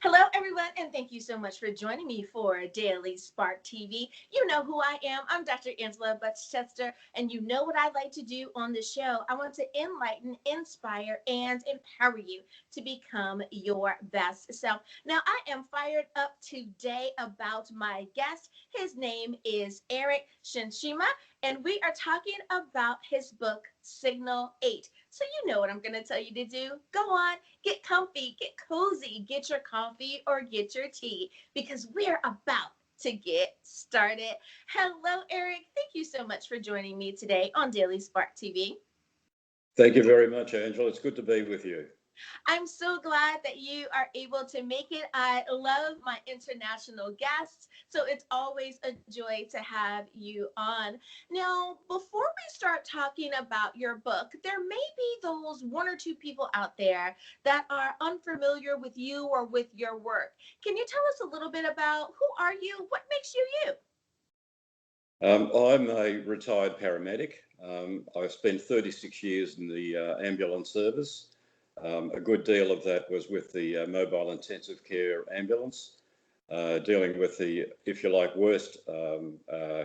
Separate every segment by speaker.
Speaker 1: Hello, everyone, and thank you so much for joining me for Daily Spark TV. You know who I am. I'm Dr. Angela Butchester, and you know what I like to do on the show. I want to enlighten, inspire, and empower you to become your best self. Now, I am fired up today about my guest. His name is Erik Schanssema, and we are talking about his book, Signal 8. So you know what I'm going to tell you to do. Go on, get comfy, get cozy, get your coffee or get your tea because we're about to get started. Hello, Erik. Thank you so much for joining me today on Daily Spark TV.
Speaker 2: Thank you very much, Angela. It's good to be with you.
Speaker 1: I'm so glad that you are able to make it. I love my international guests, so it's always a joy to have you on. Now, before we start talking about your book, there may be those one or two people out there that are unfamiliar with you or with your work. Can you tell us a little bit about who are you? What makes you you?
Speaker 2: I'm a retired paramedic. I spent 36 years in the ambulance service. A good deal of that was with the mobile intensive care ambulance, dealing with the, if you like, worst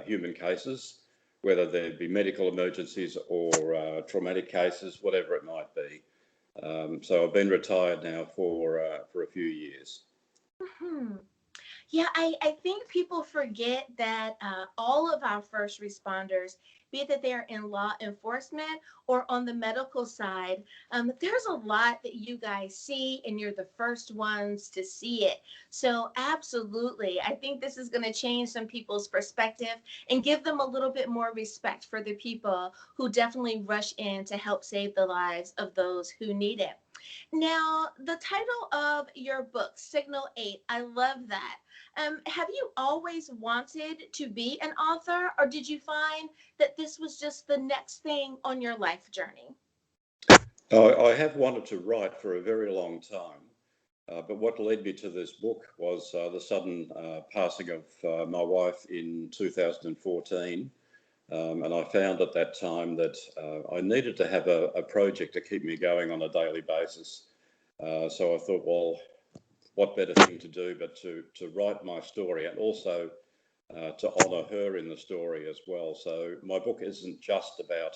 Speaker 2: human cases, whether they be medical emergencies or traumatic cases, whatever it might be. So I've been retired now for a few years.
Speaker 1: Mhm. Yeah, I think people forget that all of our first responders, be it that they're in law enforcement or on the medical side, there's a lot that you guys see, and you're the first ones to see it. So, absolutely, I think this is going to change some people's perspective and give them a little bit more respect for the people who definitely rush in to help save the lives of those who need it. Now, the title of your book, Signal 8, I love that. Have you always wanted to be an author, or did you find that this was just the next thing on your life journey?
Speaker 2: I have wanted to write for a very long time, but what led me to this book was the sudden passing of my wife in 2014. And I found at that time that I needed to have a project to keep me going on a daily basis. So I thought, well, what better thing to do but to write my story and also to honour her in the story as well. So my book isn't just about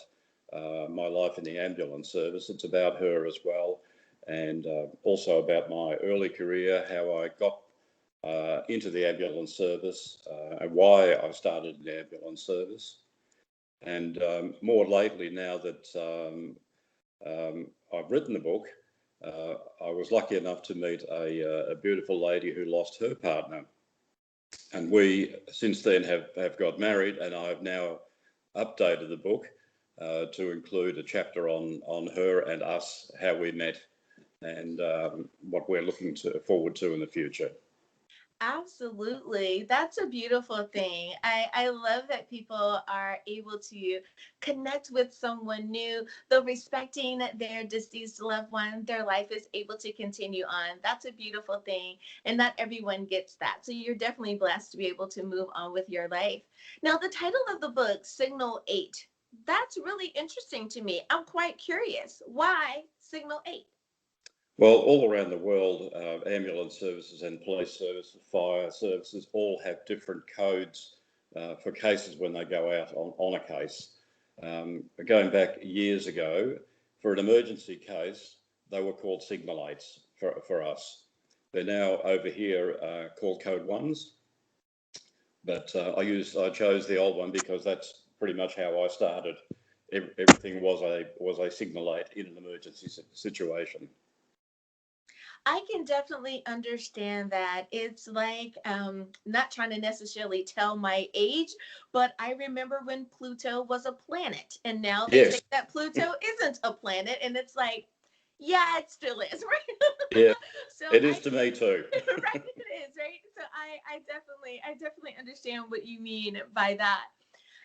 Speaker 2: my life in the ambulance service, it's about her as well, and also about my early career, how I got into the ambulance service and why I started in the ambulance service. And more lately, now that I've written the book, I was lucky enough to meet a beautiful lady who lost her partner. And we, since then, have got married, and I've now updated the book to include a chapter on her and us, how we met, and what we're looking forward to in the future.
Speaker 1: Absolutely. That's a beautiful thing. I love that people are able to connect with someone new, though respecting their deceased loved one, their life is able to continue on. That's a beautiful thing. And not everyone gets that. So you're definitely blessed to be able to move on with your life. Now, the title of the book, Signal 8, that's really interesting to me. I'm quite curious. Why Signal 8?
Speaker 2: Well, all around the world, ambulance services and police services, fire services, all have different codes for cases when they go out on a case. Going back years ago, for an emergency case, they were called signal 8s for us. They're now over here called code 1s, but I chose the old one because that's pretty much how I started. Everything was a signal 8 in an emergency situation.
Speaker 1: I can definitely understand that. It's like not trying to necessarily tell my age, but I remember when Pluto was a planet, and now they say
Speaker 2: Yes.
Speaker 1: that Pluto isn't a planet, and it's like, Yeah, it still is, right?
Speaker 2: Yeah,
Speaker 1: So
Speaker 2: it is
Speaker 1: I
Speaker 2: to me too.
Speaker 1: right, it is, right? So I definitely understand what you mean by that.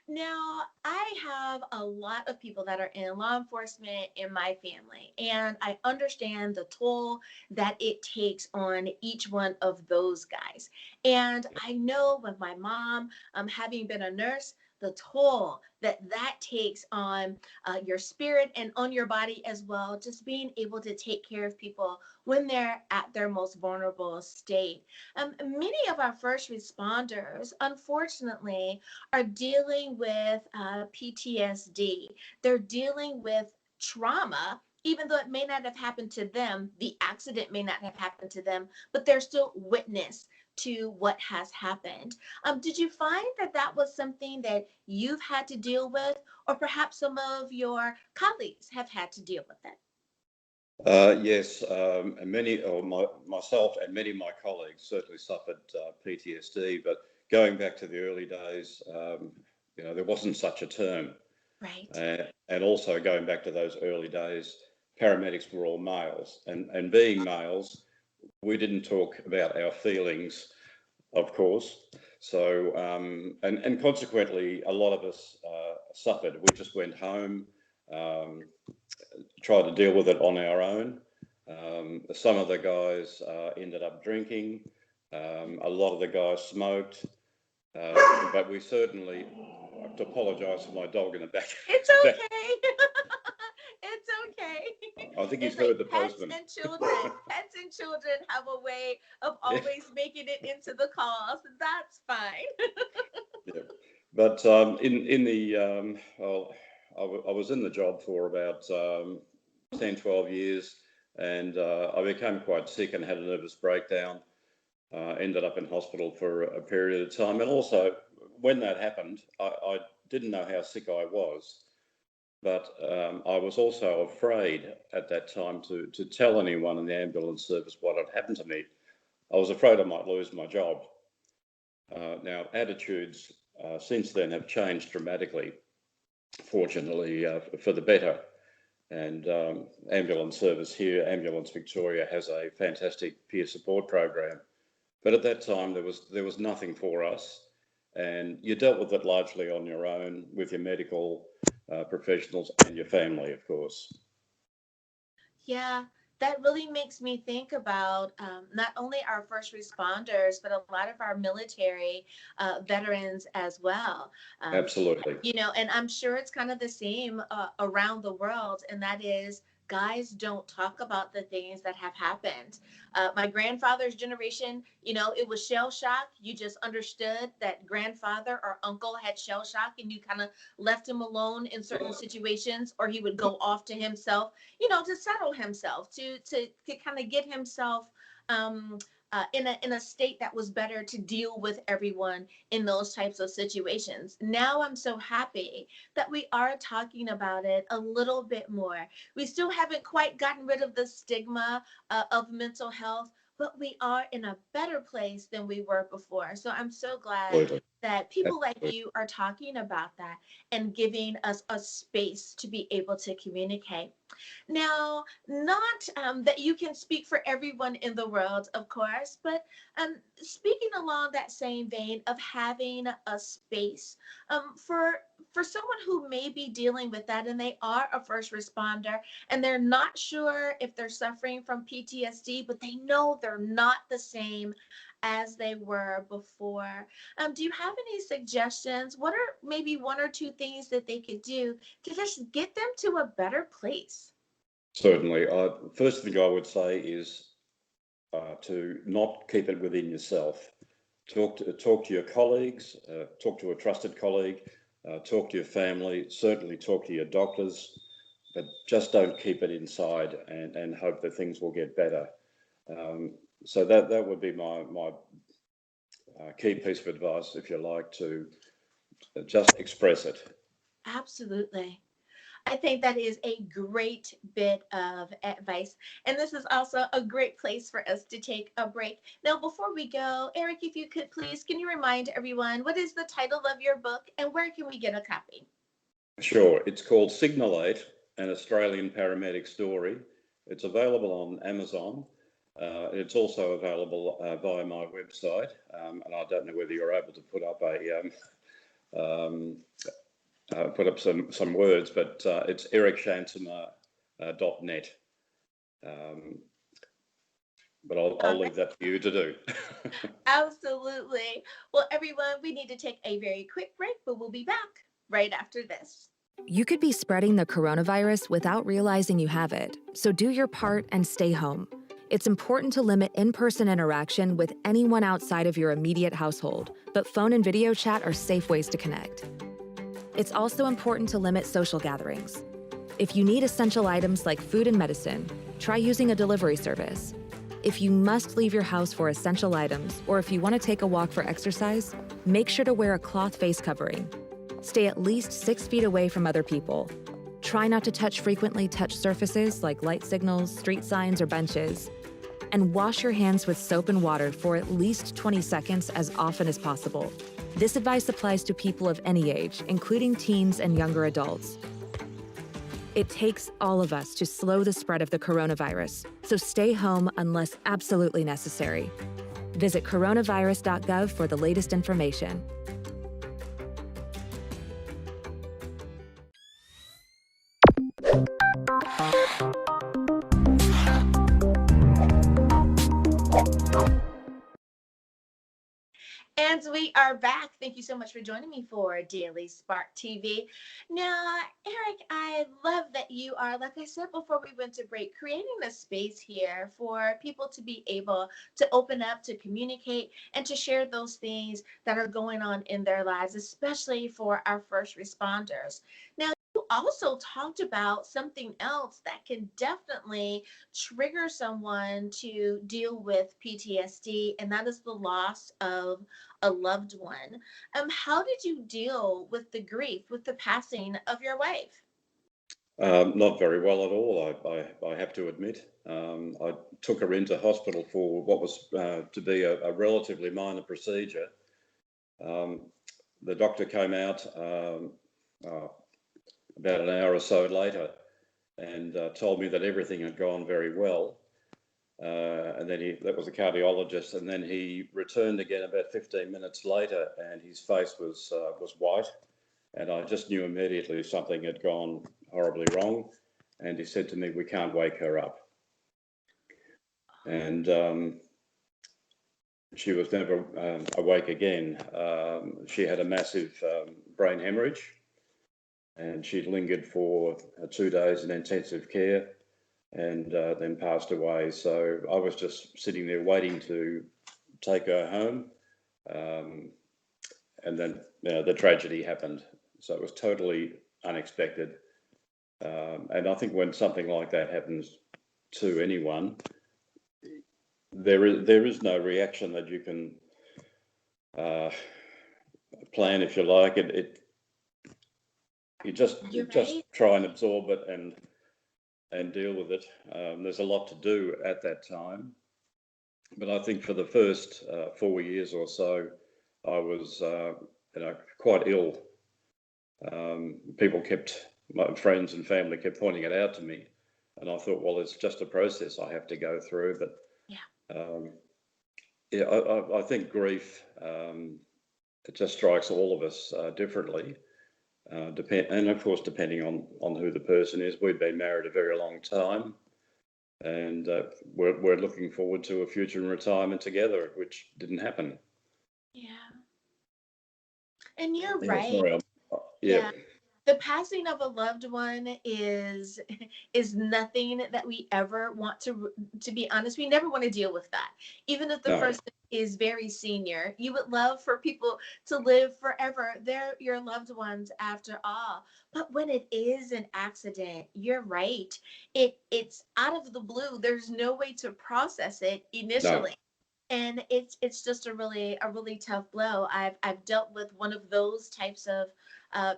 Speaker 1: Now, I have a lot of people that are in law enforcement in my family, and I understand the toll that it takes on each one of those guys. And I know with my mom, having been a nurse, the toll that takes on your spirit and on your body as well, just being able to take care of people when they're at their most vulnerable state. Many of our first responders, unfortunately, are dealing with PTSD. They're dealing with trauma, even though it may not have happened to them, the accident may not have happened to them, but they're still witness to what has happened. Did you find that that was something that you've had to deal with, or perhaps some of your colleagues have had to deal with it?
Speaker 2: Yes, and myself and many of my colleagues certainly suffered PTSD. But going back to the early days, there wasn't such a term.
Speaker 1: Right.
Speaker 2: And also going back to those early days, paramedics were all males, and being males, we didn't talk about our feelings, of course. So and consequently, a lot of us suffered. We just went home. Um, Tried to deal with it on our own. Some of the guys ended up drinking. A lot of the guys smoked. But we certainly, I have to apologise for my dog in the back.
Speaker 1: It's
Speaker 2: back.
Speaker 1: okay. It's okay.
Speaker 2: I think he's
Speaker 1: It's like
Speaker 2: heard the
Speaker 1: pets
Speaker 2: postman.
Speaker 1: and children. Pets and children have a way of
Speaker 2: Yeah,
Speaker 1: always making it into the calls. That's fine.
Speaker 2: yeah. But in the, well, I was in the job for about 10, 12 years, and I became quite sick and had a nervous breakdown. Ended up in hospital for a period of time. And also, when that happened, I didn't know how sick I was, but I was also afraid at that time to tell anyone in the ambulance service what had happened to me. I was afraid I might lose my job. Now, attitudes since then have changed dramatically, fortunately, for the better. And ambulance service here, Ambulance Victoria, has a fantastic peer support program. But at that time, there was nothing for us, and you dealt with it largely on your own with your medical professionals and your family, of course.
Speaker 1: Yeah, that really makes me think about not only our first responders, but a lot of our military veterans as well. Um,
Speaker 2: Absolutely.
Speaker 1: and I'm sure it's kind of the same around the world, and that is guys don't talk about the things that have happened. My grandfather's generation, it was shell shock. You just understood that grandfather or uncle had shell shock, and you kind of left him alone in certain situations, or he would go off to himself, to settle himself, to kind of get himself um, in a state that was better to deal with everyone in those types of situations. Now I'm so happy that we are talking about it a little bit more. We still haven't quite gotten rid of the stigma of mental health, but we are in a better place than we were before. So I'm so glad
Speaker 2: Absolutely.
Speaker 1: that people like
Speaker 2: Absolutely.
Speaker 1: you are talking about that and giving us a space to be able to communicate. Now, not that you can speak for everyone in the world, of course, but speaking along that same vein of having a space for someone who may be dealing with that, and they are a first responder and they're not sure if they're suffering from PTSD, but they know they're not the same as they were before. Do you have any suggestions? What are maybe one or two things that they could do to just get them to a better place?
Speaker 2: Certainly. First thing I would say is to not keep it within yourself. Talk to your colleagues, talk to a trusted colleague, talk to your family, certainly talk to your doctors, but just don't keep it inside and hope that things will get better. So that would be my key piece of advice, if you like, to just express it.
Speaker 1: Absolutely. I think that is a great bit of advice. And this is also a great place for us to take a break. Now, before we go, Erik, if you could please, can you remind everyone what is the title of your book and where can we get a copy?
Speaker 2: Sure, it's called Signal 8, an Australian paramedic story. It's available on Amazon. It's also available via my website, and I don't know whether you're able to put up some words, but it's ericshanssema.net. But I'll leave that for you to do.
Speaker 1: Absolutely. Well, everyone, we need to take a very quick break, but we'll be back right after this.
Speaker 3: You could be spreading the coronavirus without realizing you have it, so do your part and stay home. It's important to limit in-person interaction with anyone outside of your immediate household, but phone and video chat are safe ways to connect. It's also important to limit social gatherings. If you need essential items like food and medicine, try using a delivery service. If you must leave your house for essential items, or if you want to take a walk for exercise, make sure to wear a cloth face covering. Stay at least 6 feet away from other people. Try not to touch frequently touched surfaces like light signals, street signs, or benches. And wash your hands with soap and water for at least 20 seconds as often as possible. This advice applies to people of any age, including teens and younger adults. It takes all of us to slow the spread of the coronavirus, so stay home unless absolutely necessary. Visit coronavirus.gov for the latest information.
Speaker 1: And we are back. Thank you so much for joining me for Daily Spark TV. Now, Erik, I love that you are, like I said before we went to break, creating a space here for people to be able to open up, to communicate, and to share those things that are going on in their lives, especially for our first responders. Now, you also talked about something else that can definitely trigger someone to deal with PTSD, and that is the loss of a loved one. How did you deal with the grief, with the passing of your wife?
Speaker 2: Not very well at all, I have to admit. I took her into hospital for what was to be a relatively minor procedure. The doctor came out about an hour or so later and told me that everything had gone very well. And then that was a cardiologist, and then he returned again about 15 minutes later, and his face was white, and I just knew immediately something had gone horribly wrong. And he said to me, "We can't wake her up." And she was never awake again. She had a massive brain hemorrhage, and she'd lingered for 2 days in intensive care, and then passed away. So I was just sitting there waiting to take her home, and then the tragedy happened. So it was totally unexpected, and I think when something like that happens to anyone, there is no reaction that you can plan, if you like. You just try and absorb it and deal with it. There's a lot to do at that time, but I think for the first 4 years or so, I was quite ill. My friends and family kept pointing it out to me, and I thought, well, it's just a process I have to go through. But I think grief, it just strikes all of us differently. And of course, depending on who the person is. We've been married a very long time, and we're looking forward to a future in retirement together, which didn't happen.
Speaker 1: Yeah. And you're
Speaker 2: Yeah,
Speaker 1: right.
Speaker 2: sorry,
Speaker 1: Yeah. The passing of a loved one is nothing that we ever want to be honest. We never want to deal with that. Even if the person is very senior, you would love for people to live forever. They're your loved ones after all. But when it is an accident, you're right. It's out of the blue. There's no way to process it initially. And it's just a really tough blow. I've dealt with one of those types of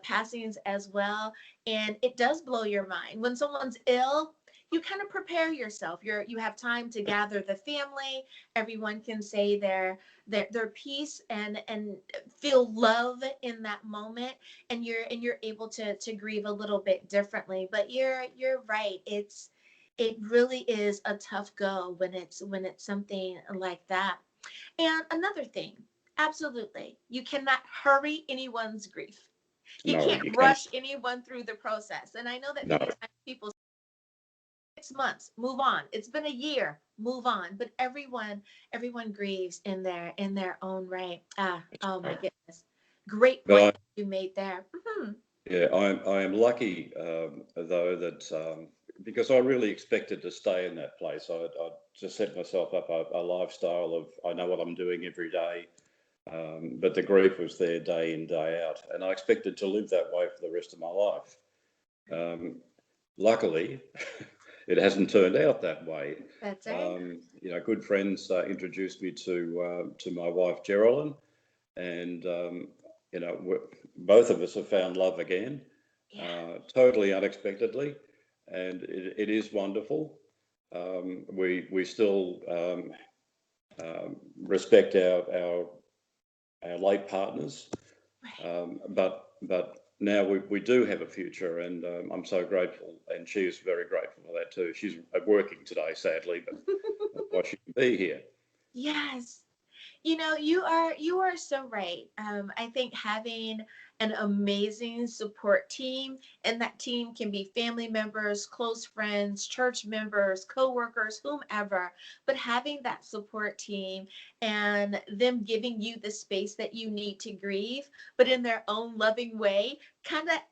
Speaker 1: passings as well, and it does blow your mind when someone's ill. You kind of prepare yourself. You have time to gather the family. Everyone can say their piece and feel love in that moment, and you're able to grieve a little bit differently. But you're right. It really is a tough go when it's something like that. And another thing, absolutely, you cannot hurry anyone's grief. You
Speaker 2: No,
Speaker 1: can't
Speaker 2: you can't.
Speaker 1: rush anyone through the process. And I know that
Speaker 2: No,
Speaker 1: many times people say 6 months, move on. It's been a year, move on. But everyone grieves in their own right. Oh my goodness. Great point
Speaker 2: but
Speaker 1: that you made there.
Speaker 2: yeah, I am lucky though that because I really expected to stay in that place. I just set myself up a lifestyle of I know what I'm doing every day, but the grief was there day in day out, and I expected to live that way for the rest of my life. Um, Luckily, it hasn't turned out that way.
Speaker 1: That's right.
Speaker 2: Good friends introduced me to my wife Geraldine, and both of us have found love again,
Speaker 1: Yeah.
Speaker 2: totally unexpectedly, and it is wonderful. We still respect our late partners,
Speaker 1: Right.
Speaker 2: but now we do have a future, and I'm so grateful, and she is very grateful for that too. She's working today, sadly, but otherwise she can be here.
Speaker 1: Yes. You are so right. I think having an amazing support team, and that team can be family members, close friends, church members, coworkers, whomever, but having that support team and them giving you the space that you need to grieve, but in their own loving way,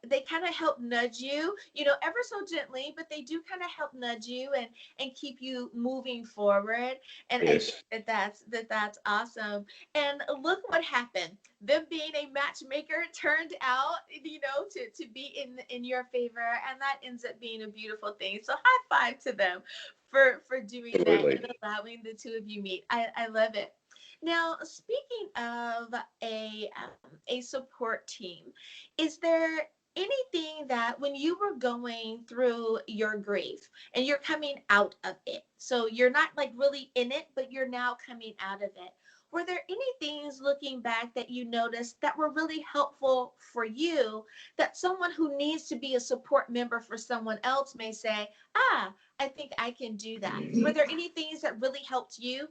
Speaker 1: they kind of help nudge you, ever so gently, but they do kind of help nudge you and keep you moving forward. And I think
Speaker 2: Yes,
Speaker 1: that's awesome. And look what happened. Them being a matchmaker turned out, to be in your favor, and that ends up being a beautiful thing. So high five to them for doing that
Speaker 2: absolutely.
Speaker 1: and allowing the two of you meet. I love it. Now, speaking of a support team, is there anything that when you were going through your grief and you're coming out of it, so you're not like really in it, but you're now coming out of it, were there any things looking back that you noticed that were really helpful for you that someone who needs to be a support member for someone else may say, I think I can do that? Were there any things that really helped you?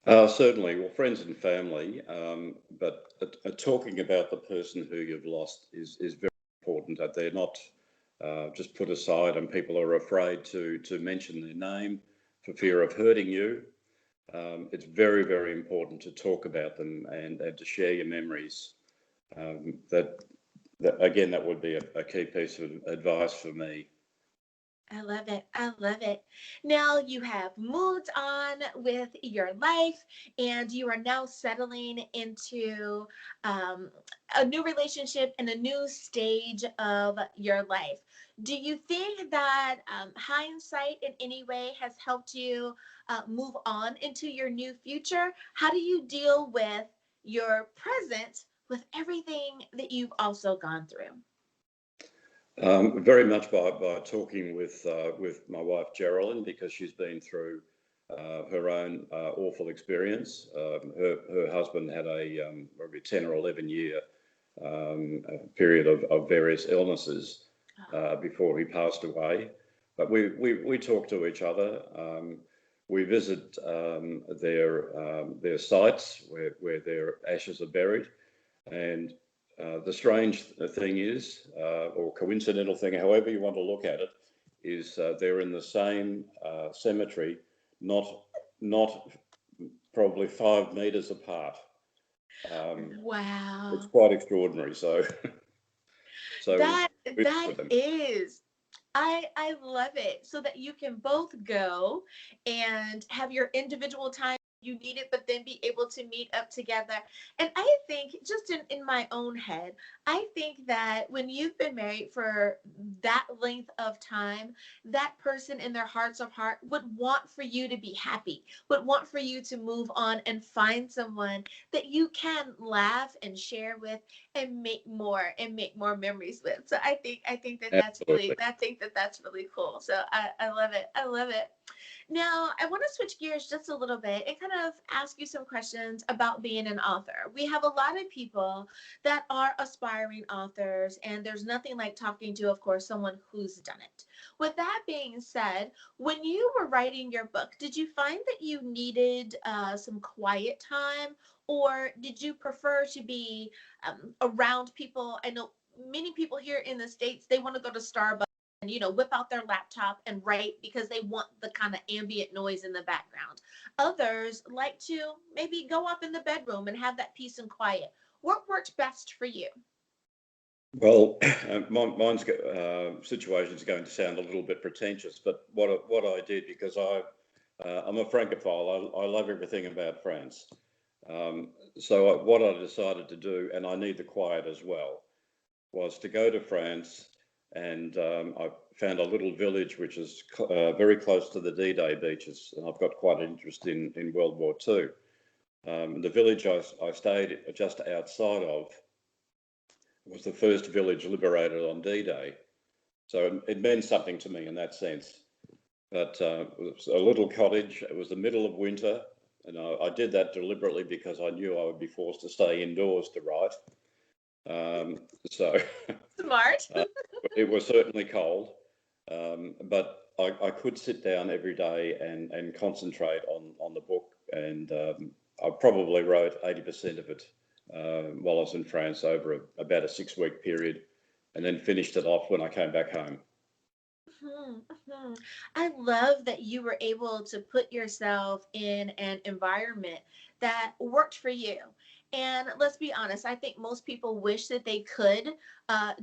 Speaker 2: Certainly, well, friends and family, but talking about the person who you've lost is very important. That they're not just put aside, and people are afraid to mention their name for fear of hurting you. It's very, very important to talk about them and to share your memories. That again, that would be a key piece of advice for me.
Speaker 1: I love it. I love it. Now you have moved on with your life and you are now settling into um, a new relationship and a new stage of your life. Do you think that hindsight in any way has helped you move on into your new future? How do you deal with your present with everything that you've also gone through?
Speaker 2: Very much by talking with my wife Geraldine, because she's been through her own awful experience. Her husband had a maybe 10 or 11 year period of various illnesses before he passed away. But we talk to each other. We visit their sites where their ashes are buried, and the strange thing is, or coincidental thing, however you want to look at it, is they're in the same cemetery, not not probably 5 meters apart. It's
Speaker 1: Wow.
Speaker 2: quite extraordinary. So so
Speaker 1: That
Speaker 2: we
Speaker 1: that
Speaker 2: with them.
Speaker 1: is. I love it so that you can both go and have your individual time you need it, but then be able to meet up together. And I think just in my own head, I think that when you've been married for that length of time, that person in their hearts of heart would want for you to be happy, would want for you to move on and find someone that you can laugh and share with and make more memories with. So I think that that's really
Speaker 2: Absolutely.
Speaker 1: I think that that's really cool. So I love it. I love it. Now, I want to switch gears just a little bit and kind of ask you some questions about being an author. We have a lot of people that are aspiring authors, and there's nothing like talking to, of course, someone who's done it. With that being said, when you were writing your book, did you find that you needed some quiet time, or did you prefer to be around people? I know many people here in the States, they want to go to Starbucks and whip out their laptop and write because they want the kind of ambient noise in the background. Others like to maybe go up in the bedroom and have that peace and quiet. What works best for you?
Speaker 2: Well, mine's situation is going to sound a little bit pretentious, but what I did, because I'm a Francophile, I love everything about France. So what I decided to do, and I need the quiet as well, was to go to France, and I found a little village which is very close to the D-Day beaches, and I've got quite an interest in World War II. The village I stayed just outside of was the first village liberated on D-Day, so it meant something to me in that sense. But it was a little cottage. It was the middle of winter, and I did that deliberately because I knew I would be forced to stay indoors to write. So
Speaker 1: Smart.
Speaker 2: it was certainly cold, but I could sit down every day and concentrate on the book, and I probably wrote 80% of it while I was in France over about a 6-week period, and then finished it off when I came back home.
Speaker 1: I love that you were able to put yourself in an environment that worked for you. And let's be honest, I think most people wish that they could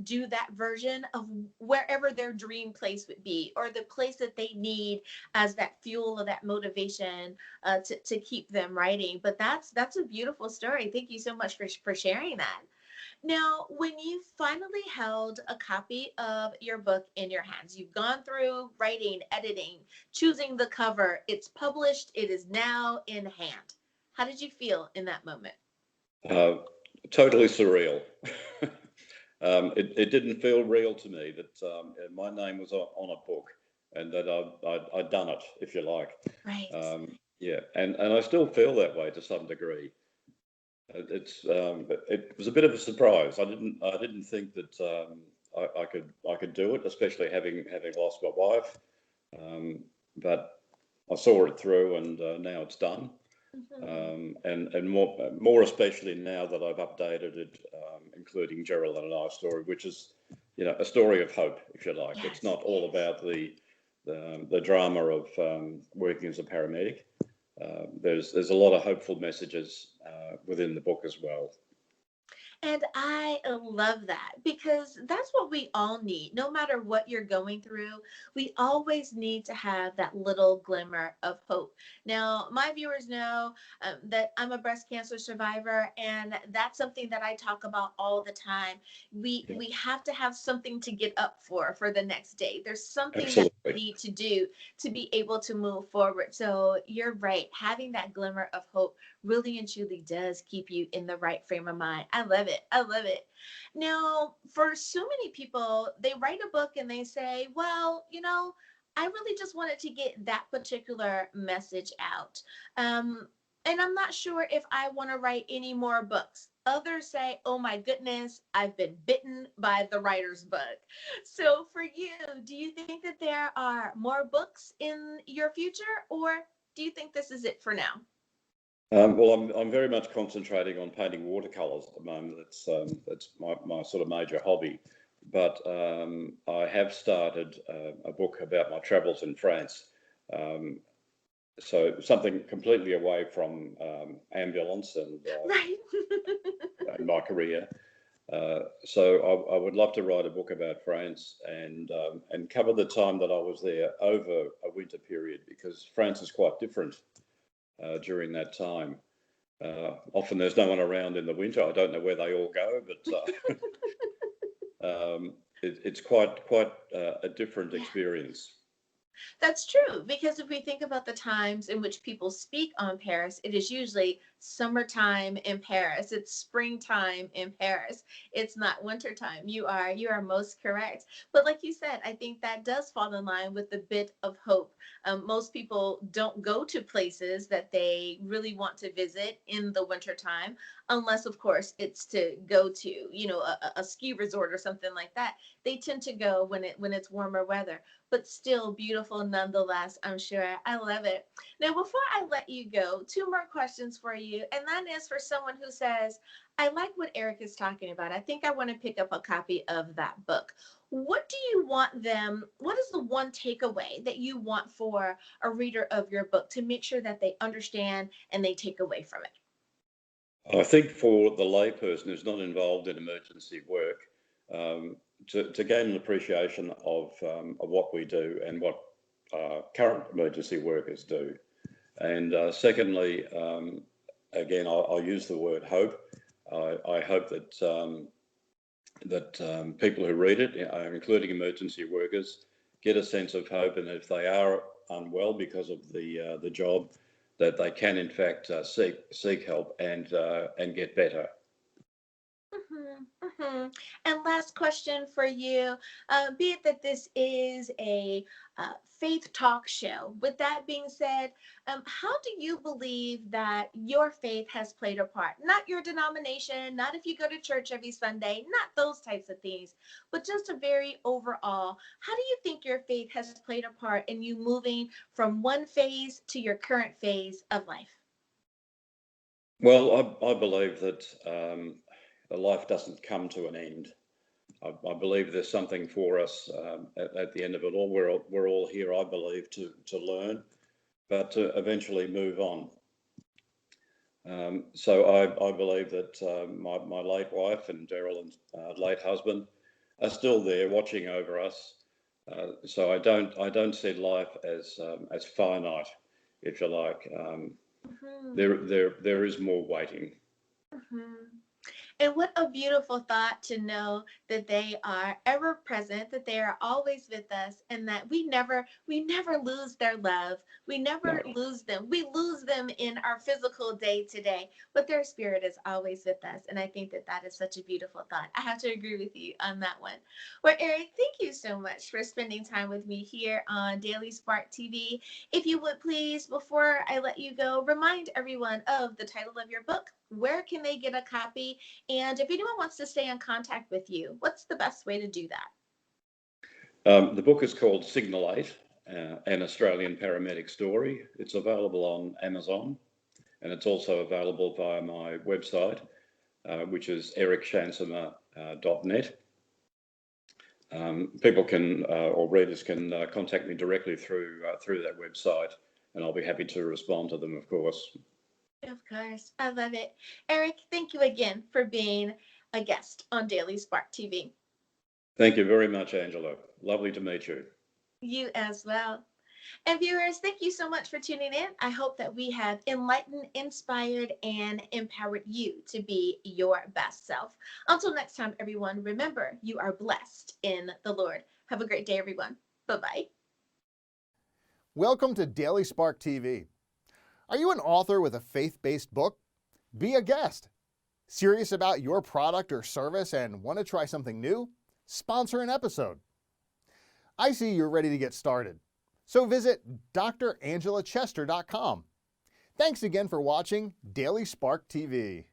Speaker 1: do that version of wherever their dream place would be, or the place that they need as that fuel or that motivation to keep them writing. But that's a beautiful story. Thank you so much for sharing that. Now, when you finally held a copy of your book in your hands, you've gone through writing, editing, choosing the cover, it's published, it is now in hand. How did you feel in that moment?
Speaker 2: Uh, Totally surreal. It didn't feel real to me that my name was on a book, and that I'd done it, if you like.
Speaker 1: Right.
Speaker 2: Yeah, and I still feel that way to some degree. It was a bit of a surprise. I didn't think that I could do it, especially having lost my wife. But I saw it through, and now it's done. And more especially now that I've updated it, including Gerald and I's story, which is, a story of hope, if you like.
Speaker 1: Yes.
Speaker 2: It's not all about the drama of working as a paramedic. There's a lot of hopeful messages within the book as well.
Speaker 1: And I love that because that's what we all need. No matter what you're going through, we always need to have that little glimmer of hope. Now, my viewers know that I'm a breast cancer survivor, and that's something that I talk about all the time. We have to have something to get up for the next day. There's something that we
Speaker 2: Absolutely.
Speaker 1: need to do to be able to move forward. So you're right. Having that glimmer of hope really and truly does keep you in the right frame of mind. I love it. I love it. Now, for so many people, they write a book and they say, well, I really just wanted to get that particular message out. And I'm not sure if I want to write any more books. Others say, oh my goodness, I've been bitten by the writer's bug. So for you, do you think that there are more books in your future, or do you think this is it for now?
Speaker 2: Well, I'm very much concentrating on painting watercolours at the moment. It's my sort of major hobby. But I have started a book about my travels in France. So something completely away from ambulance
Speaker 1: Right.
Speaker 2: and my career. So I would love to write a book about France, and cover the time that I was there over a winter period, because France is quite different during that time. Often there's no one around in the winter. I don't know where they all go, but it's quite a different experience.
Speaker 1: That's true, because if we think about the times in which people speak on Paris, it is usually summertime in Paris. It's springtime in Paris. It's not wintertime. You are most correct. But like you said, I think that does fall in line with the bit of hope. Most people don't go to places that they really want to visit in the wintertime, unless, of course, it's to go to, a ski resort or something like that. They tend to go when it's warmer weather, but still beautiful nonetheless, I'm sure. I love it. Now, before I let you go, two more questions for you, and that is for someone who says, I like what Erik is talking about. I think I want to pick up a copy of that book. What do you want them, what is the one takeaway that you want for a reader of your book to make sure that they understand and they take away from it?
Speaker 2: I think for the layperson who's not involved in emergency work, to gain an appreciation of what we do and what current emergency workers do. And secondly, again, I'll use the word hope. I hope that people who read it, including emergency workers, get a sense of hope, and if they are unwell because of the job, that they can in fact seek help and get better.
Speaker 1: And last question for you, be it that this is a faith talk show. With that being said, how do you believe that your faith has played a part? Not your denomination, not if you go to church every Sunday, not those types of things, but just a very overall, how do you think your faith has played a part in you moving from one phase to your current phase of life?
Speaker 2: Well, I believe that life doesn't come to an end. I believe there's something for us at the end of it all. We're all here, I believe, to learn, but to eventually move on. So I believe that my late wife and Daryl and late husband are still there watching over us. So I don't see life as finite, if you like. There is more waiting.
Speaker 1: And what a beautiful thought to know that they are ever present, that they are always with us, and that we never lose their love. We never lose them. We lose them in our physical day to day, but their spirit is always with us. And I think that is such a beautiful thought. I have to agree with you on that one. Well, Erik, thank you so much for spending time with me here on Daily Spark TV. If you would please, before I let you go, remind everyone of the title of your book. Where can they get a copy? And if anyone wants to stay in contact with you, what's the best way to do that?
Speaker 2: The book is called Signal 8, an Australian paramedic story. It's available on Amazon, and it's also available via my website, which is erikschanssema.net. People can, or readers can contact me directly through that website, and I'll be happy to respond to them, of course.
Speaker 1: Of course. I love it. Erik, thank you again for being a guest on Daily Spark TV.
Speaker 2: Thank you very much, Angela. Lovely to meet you.
Speaker 1: You as well. And viewers, thank you so much for tuning in. I hope that we have enlightened, inspired, and empowered you to be your best self. Until next time, everyone, remember, you are blessed in the Lord. Have a great day, everyone. Bye-bye.
Speaker 4: Welcome to Daily Spark TV. Are you an author with a faith-based book? Be a guest. Serious about your product or service and want to try something new? Sponsor an episode. I see you're ready to get started. So visit drangela.chester.com. Thanks again for watching Daily Spark TV.